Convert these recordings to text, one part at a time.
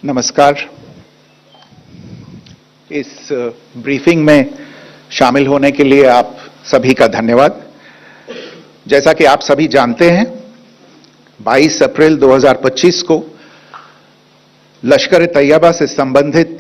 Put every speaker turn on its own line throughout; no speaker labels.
नमस्कार। इस ब्रीफिंग में शामिल होने के लिए आप सभी का धन्यवाद। जैसा कि आप सभी जानते हैं, 22 अप्रैल 2025 को लश्कर-ए-तैयबा से संबंधित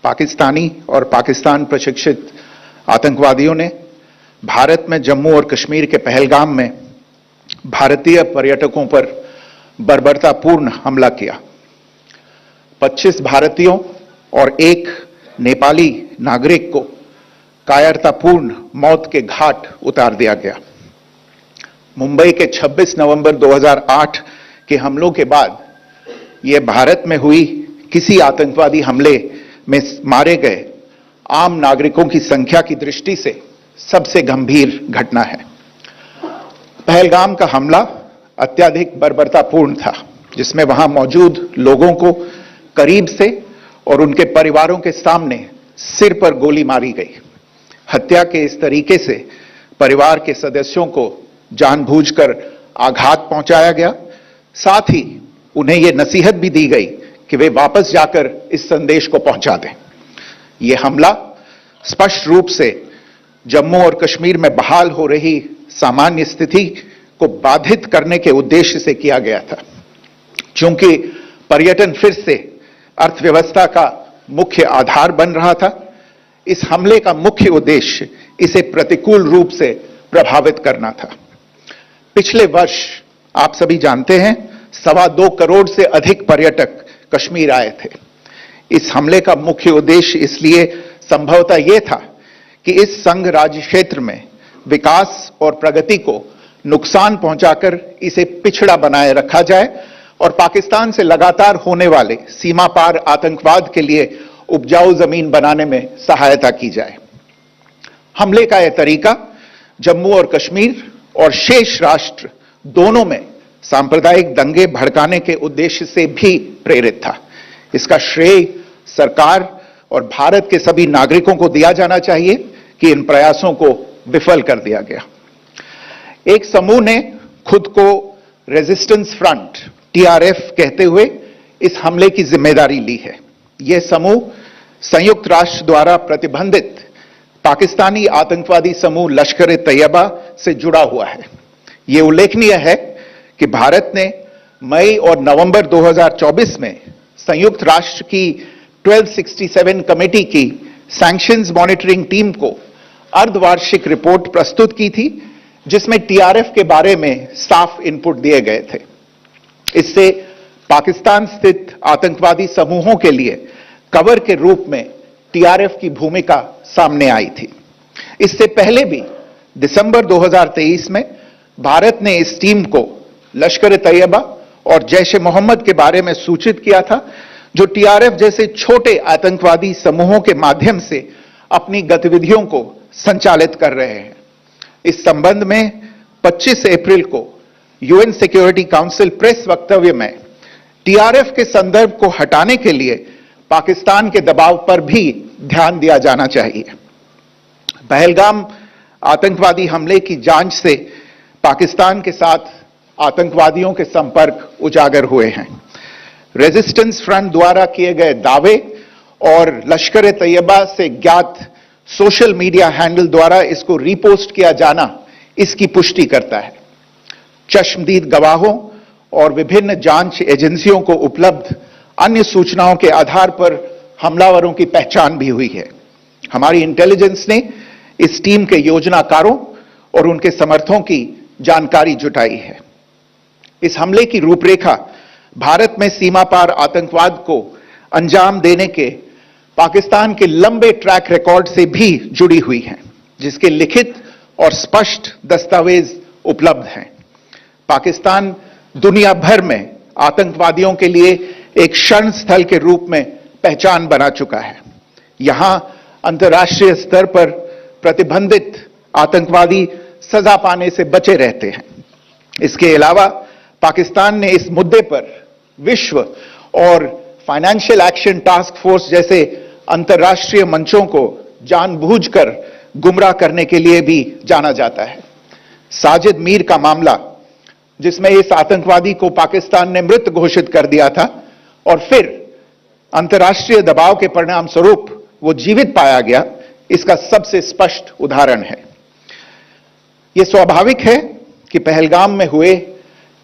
पाकिस्तानी और पाकिस्तान प्रशिक्षित आतंकवादियों ने भारत में जम्मू और कश्मीर के पहलगाम में भारतीय पर्यटकों पर बर्बरतापूर्ण हमला किया। 25 भारतीयों और एक नेपाली नागरिक को कायरतापूर्ण मौत के घाट उतार दिया गया। मुंबई के 26 नवंबर 2008 के हमलों के बाद यह भारत में हुई किसी आतंकवादी हमले में मारे गए आम नागरिकों की संख्या की दृष्टि से सबसे गंभीर घटना है। पहलगाम का हमला अत्यधिक बर्बरतापूर्ण था, जिसमें वहां मौजूद लोगों को करीब से और उनके परिवारों के सामने सिर पर गोली मारी गई। हत्या के इस तरीके से परिवार के सदस्यों को जानबूझकर आघात पहुंचाया गया। साथ ही उन्हें यह नसीहत भी दी गई कि वे वापस जाकर इस संदेश को पहुंचा दें। यह हमला स्पष्ट रूप से जम्मू और कश्मीर में बहाल हो रही सामान्य स्थिति को बाधित करने के उद्देश्य से किया गया था। चूंकि पर्यटन फिर से अर्थव्यवस्था का मुख्य आधार बन रहा था, इस हमले का मुख्य उद्देश्य इसे प्रतिकूल रूप से प्रभावित करना था। पिछले वर्ष आप सभी जानते हैं, 2.25 करोड़ से अधिक पर्यटक कश्मीर आए थे। इस हमले का मुख्य उद्देश्य इसलिए संभवतः यह था कि इस संघ राज्य क्षेत्र में विकास और प्रगति को नुकसान पहुंचाकर इसे पिछड़ा बनाए रखा जाए और पाकिस्तान से लगातार होने वाले सीमा पार आतंकवाद के लिए उपजाऊ जमीन बनाने में सहायता की जाए। हमले का यह तरीका जम्मू और कश्मीर और शेष राष्ट्र दोनों में सांप्रदायिक दंगे भड़काने के उद्देश्य से भी प्रेरित था। इसका श्रेय सरकार और भारत के सभी नागरिकों को दिया जाना चाहिए कि इन प्रयासों को विफल कर दिया गया। एक समूह ने खुद को रेजिस्टेंस फ्रंट टीआरएफ कहते हुए इस हमले की जिम्मेदारी ली है। यह समूह संयुक्त राष्ट्र द्वारा प्रतिबंधित पाकिस्तानी आतंकवादी समूह लश्कर-ए-तैयबा से जुड़ा हुआ है। यह उल्लेखनीय है कि भारत ने मई और नवंबर 2024 में संयुक्त राष्ट्र की 1267 कमेटी की सैंक्शंस मॉनिटरिंग टीम को अर्धवार्षिक रिपोर्ट प्रस्तुत की थी, जिसमें टीआरएफ के बारे में साफ इनपुट दिए गए थे। इससे पाकिस्तान स्थित आतंकवादी समूहों के लिए कवर के रूप में टीआरएफ की भूमिका सामने आई थी। इससे पहले भी दिसंबर 2023 में भारत ने इस टीम को लश्कर-ए-तैयबा और जैश-ए-मोहम्मद के बारे में सूचित किया था, जो टीआरएफ जैसे छोटे आतंकवादी समूहों के माध्यम से अपनी गतिविधियों को संचालित कर रहे हैं। इस संबंध में 25 अप्रैल को यूएन सिक्योरिटी काउंसिल प्रेस वक्तव्य में टीआरएफ के संदर्भ को हटाने के लिए पाकिस्तान के दबाव पर भी ध्यान दिया जाना चाहिए। पहलगाम आतंकवादी हमले की जांच से पाकिस्तान के साथ आतंकवादियों के संपर्क उजागर हुए हैं। रेजिस्टेंस फ्रंट द्वारा किए गए दावे और लश्कर-ए-तैयबा से ज्ञात सोशल मीडिया हैंडल द्वारा इसको रीपोस्ट किया जाना इसकी पुष्टि करता है। चश्मदीद गवाहों और विभिन्न जांच एजेंसियों को उपलब्ध अन्य सूचनाओं के आधार पर हमलावरों की पहचान भी हुई है। हमारी इंटेलिजेंस ने इस टीम के योजनाकारों और उनके समर्थकों की जानकारी जुटाई है। इस हमले की रूपरेखा भारत में सीमा पार आतंकवाद को अंजाम देने के पाकिस्तान के लंबे ट्रैक रिकॉर्ड से भी जुड़ी हुई है, जिसके लिखित और स्पष्ट दस्तावेज उपलब्ध हैं। पाकिस्तान दुनिया भर में आतंकवादियों के लिए एक शरण स्थल के रूप में पहचान बना चुका है। यहां अंतर्राष्ट्रीय स्तर पर प्रतिबंधित आतंकवादी सजा पाने से बचे रहते हैं। इसके अलावा पाकिस्तान ने इस मुद्दे पर विश्व और फाइनेंशियल एक्शन टास्क फोर्स जैसे अंतर्राष्ट्रीय मंचों को जानबूझकर गुमराह करने के लिए भी जाना जाता है। साजिद मीर का मामला, जिसमें इस आतंकवादी को पाकिस्तान ने मृत घोषित कर दिया था और फिर अंतर्राष्ट्रीय दबाव के परिणाम स्वरूप वो जीवित पाया गया, इसका सबसे स्पष्ट उदाहरण है। यह स्वाभाविक है कि पहलगाम में हुए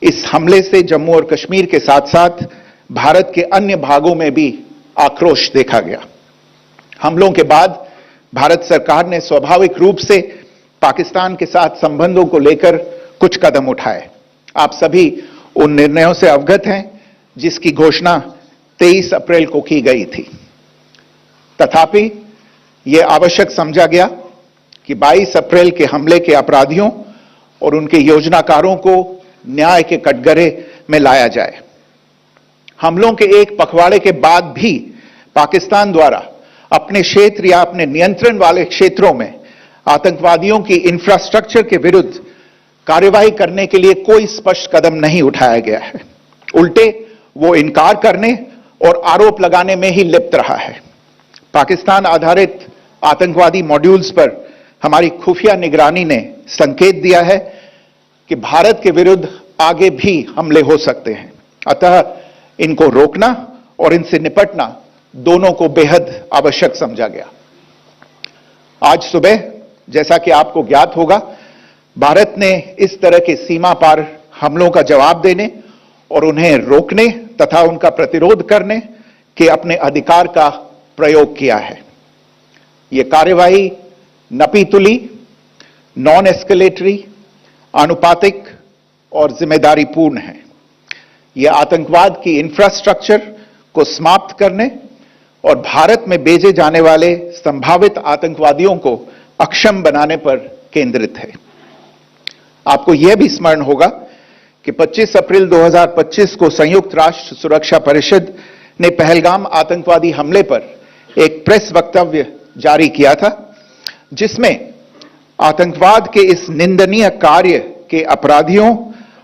इस हमले से जम्मू और कश्मीर के साथ साथ भारत के अन्य भागों में भी आक्रोश देखा गया। हमलों के बाद भारत सरकार ने स्वाभाविक रूप से पाकिस्तान के साथ संबंधों को लेकर कुछ कदम उठाए। आप सभी उन निर्णयों से अवगत हैं जिसकी घोषणा 23 अप्रैल को की गई थी। तथापि यह आवश्यक समझा गया कि 22 अप्रैल के हमले के अपराधियों और उनके योजनाकारों को न्याय के कटघरे में लाया जाए। हमलों के एक पखवाड़े के बाद भी पाकिस्तान द्वारा अपने क्षेत्र या अपने नियंत्रण वाले क्षेत्रों में आतंकवादियों की इंफ्रास्ट्रक्चर के विरुद्ध कार्रवाई करने के लिए कोई स्पष्ट कदम नहीं उठाया गया है। उल्टे वो इनकार करने और आरोप लगाने में ही लिप्त रहा है। पाकिस्तान आधारित आतंकवादी मॉड्यूल्स पर हमारी खुफिया निगरानी ने संकेत दिया है कि भारत के विरुद्ध आगे भी हमले हो सकते हैं। अतः इनको रोकना और इनसे निपटना दोनों को बेहद आवश्यक समझा गया। आज सुबह, जैसा कि आपको ज्ञात होगा, भारत ने इस तरह के सीमा पार हमलों का जवाब देने और उन्हें रोकने तथा उनका प्रतिरोध करने के अपने अधिकार का प्रयोग किया है। यह कार्यवाही नपीतुली, नॉन एस्केलेटरी, आनुपातिक और जिम्मेदारीपूर्ण है। यह आतंकवाद की इंफ्रास्ट्रक्चर को समाप्त करने और भारत में भेजे जाने वाले संभावित आतंकवादियों को अक्षम बनाने पर केंद्रित है। आपको यह भी स्मरण होगा कि 25 अप्रैल 2025 को संयुक्त राष्ट्र सुरक्षा परिषद ने पहलगाम आतंकवादी हमले पर एक प्रेस वक्तव्य जारी किया था, जिसमें आतंकवाद के इस निंदनीय कार्य के अपराधियों,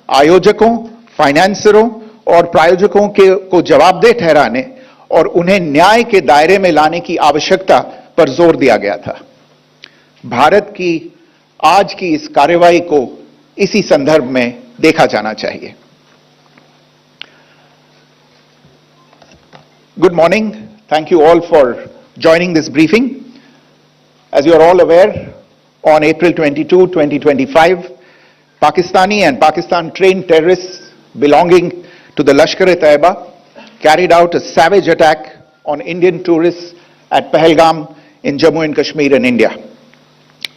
आयोजकों, फाइनेंसरों और प्रायोजकों को जवाबदेह ठहराने और उन्हें न्याय के दायरे में लाने की आवश्यकता पर जोर दिया गया था। भारत की आज की इस कार्रवाई को इसी संदर्भ में देखा जाना चाहिए। Good morning. Thank you all for joining this briefing. As you are all aware, on April 22, 2025, Pakistani and Pakistan-trained terrorists belonging to the Lashkar-e-Taiba carried out a savage attack on Indian tourists at Pahalgam in Jammu and Kashmir in India.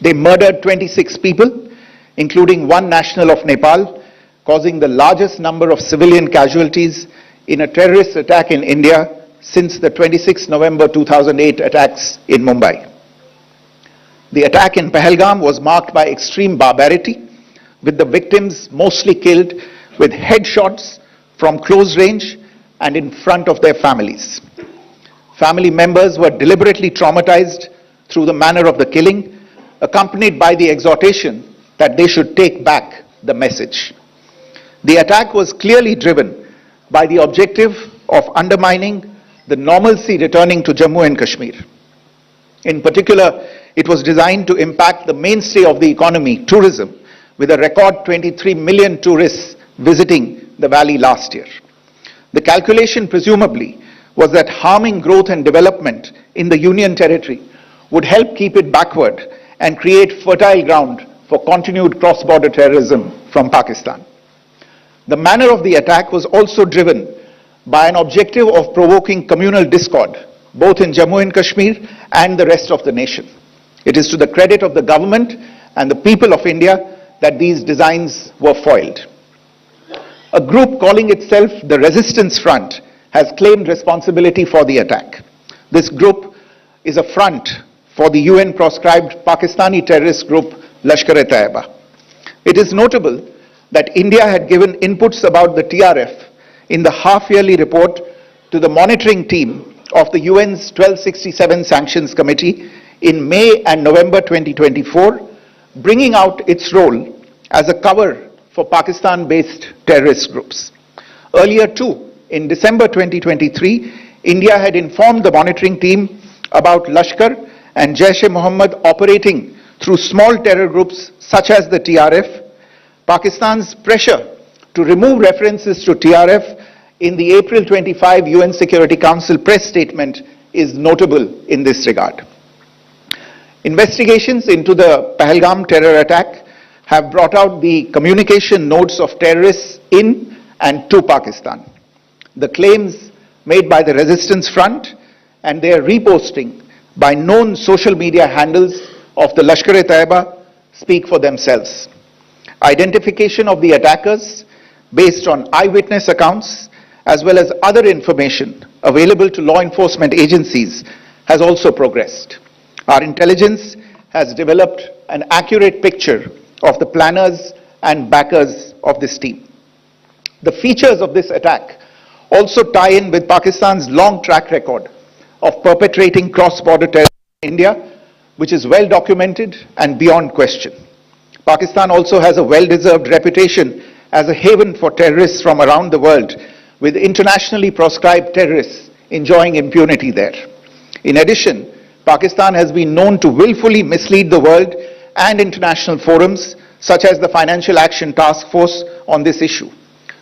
They murdered 26 people, including one national of Nepal, causing the largest number of civilian casualties in a terrorist attack in India since the 26 November 2008 attacks in Mumbai. The attack in Pahalgam was marked by extreme barbarity, with the victims mostly killed with headshots from close range and in front of their families. Family members were deliberately traumatized through the manner of the killing, accompanied by the exhortation that they should take back the message. The attack was clearly driven by the objective of undermining the normalcy returning to Jammu and Kashmir. In particular, it was designed to impact the mainstay of the economy, tourism, with a record 23 million tourists visiting the valley last year. The calculation presumably was that harming growth and development in the Union territory would help keep it backward and create fertile ground for continued cross-border terrorism from Pakistan. The manner of the attack was also driven by an objective of provoking communal discord, both in Jammu and Kashmir and the rest of the nation. It is to the credit of the government and the people of India that these designs were foiled. A group calling itself the Resistance Front has claimed responsibility for the attack. This group is a front for the UN-proscribed Pakistani terrorist group Lashkar-e-Taiba. It is notable that India had given inputs about the TRF in the half-yearly report to the monitoring team of the UN's 1267 Sanctions Committee in May and November 2024, bringing out its role as a cover for Pakistan-based terrorist groups. Earlier too, in December 2023, India had informed the monitoring team about Lashkar and Jaish-e-Mohammed operating through small terror groups such as the TRF. Pakistan's pressure to remove references to TRF in the April 25 UN Security Council press statement is notable in this regard. Investigations into the Pahalgam terror attack have brought out the communication notes of terrorists in and to Pakistan. The claims made by the Resistance Front and their reposting by known social media handles of the Lashkar-e-Taiba speak for themselves. Identification of the attackers based on eyewitness accounts as well as other information available to law enforcement agencies has also progressed. Our intelligence has developed an accurate picture of the planners and backers of this team. The features of this attack also tie in with Pakistan's long track record of perpetrating cross-border terrorism in India, which is well documented and beyond question. Pakistan also has a well-deserved reputation as a haven for terrorists from around the world, with internationally proscribed terrorists enjoying impunity there. In addition, Pakistan has been known to willfully mislead the world and international forums such as the Financial Action Task Force on this issue.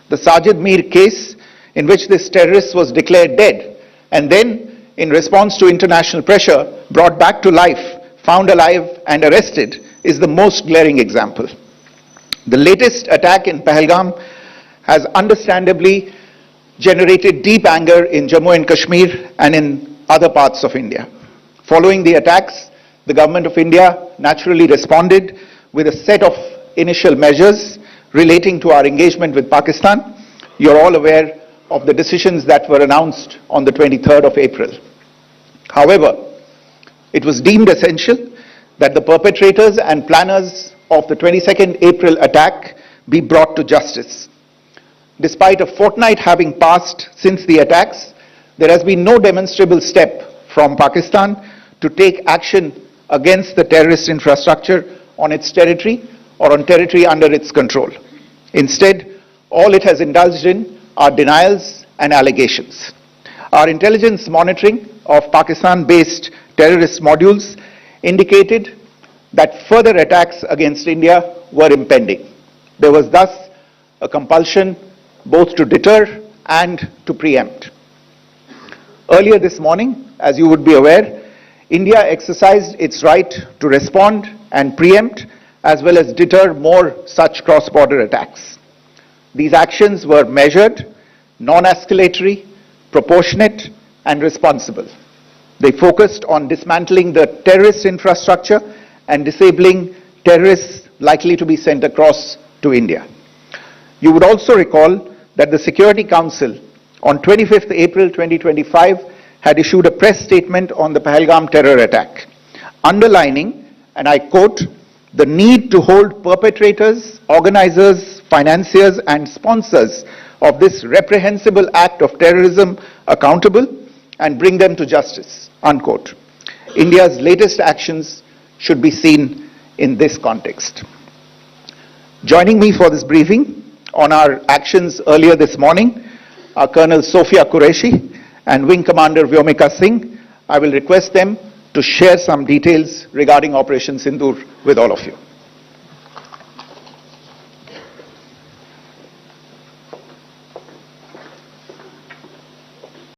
The Sajid Mir case, in which this terrorist was declared dead and then, in response to international pressure, brought back to life, found alive and arrested, is the most glaring example. The latest attack in Pahalgam has understandably generated deep anger in Jammu and Kashmir and in other parts of India. Following the attacks, the Government of India naturally responded with a set of initial measures relating to our engagement with Pakistan. You're all aware of the decisions that were announced on the 23rd of April. However, it was deemed essential that the perpetrators and planners of the 22nd April attack be brought to justice. Despite a fortnight having passed since the attacks, there has been no demonstrable step from Pakistan to take action against the terrorist infrastructure on its territory or on territory under its control. Instead, all it has indulged in are denials and allegations. Our intelligence monitoring of Pakistan-based terrorist modules indicated that further attacks against India were impending. There was thus a compulsion both to deter and to preempt. Earlier this morning, as you would be aware, India exercised its right to respond and preempt as well as deter more such cross-border attacks. These actions were measured, non-escalatory, proportionate and responsible. They focused on dismantling the terrorist infrastructure and disabling terrorists likely to be sent across to India. You would also recall that the Security Council on 25th April 2025 had issued a press statement on the Pahalgam terror attack, underlining, and I quote, the need to hold perpetrators, organizers, financiers and sponsors of this reprehensible act of terrorism accountable and bring them to justice, unquote. India's latest actions should be seen in this context. Joining me for this briefing on our actions earlier this morning are Colonel Sophia Qureshi and Wing Commander Vyomika Singh. I will request them to share some details regarding Operation Sindoor with all of you.